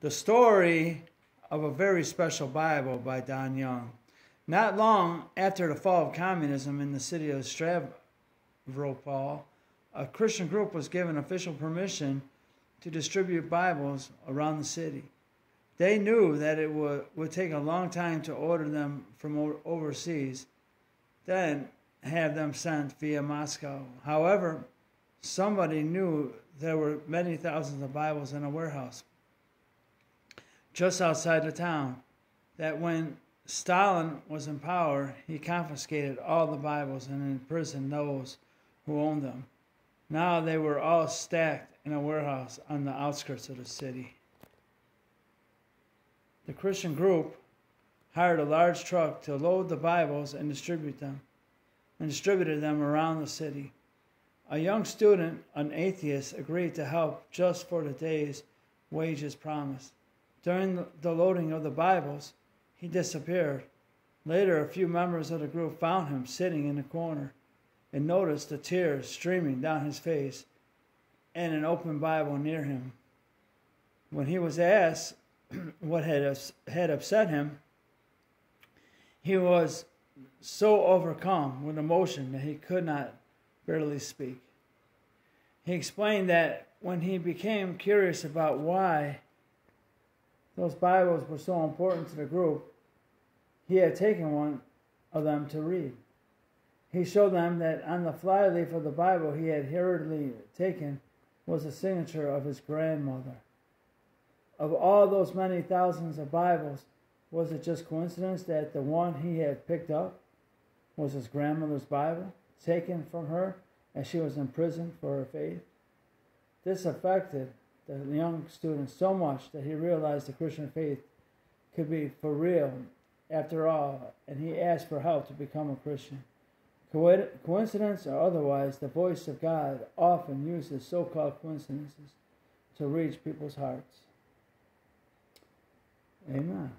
The Story of a Very Special Bible by Don Young. Not long after the fall of communism in the city of Stavropol, a Christian group was given official permission to distribute Bibles around the city. They knew that it would take a long time to order them from overseas, then have them sent via Moscow. However, somebody knew there were many thousands of Bibles in a warehouse just outside the town, that when Stalin was in power, he confiscated all the Bibles and imprisoned those who owned them. Now they were all stacked in a warehouse on the outskirts of the city. The Christian group hired a large truck to load the Bibles and distributed them around the city. A young student, an atheist, agreed to help just for the day's wages promised. During the loading of the Bibles, he disappeared. Later, a few members of the group found him sitting in a corner and noticed the tears streaming down his face and an open Bible near him. When he was asked what had upset him, he was so overcome with emotion that he could not barely speak. He explained that when he became curious about why those Bibles were so important to the group, he had taken one of them to read. He showed them that on the flyleaf of the Bible he had hurriedly taken was the signature of his grandmother. Of all those many thousands of Bibles, was it just coincidence that the one he had picked up was his grandmother's Bible, taken from her as she was imprisoned for her faith? This affected the young student so much that he realized the Christian faith could be for real after all, and he asked for help to become a Christian. Coincidence or otherwise, the voice of God often uses so-called coincidences to reach people's hearts. Amen.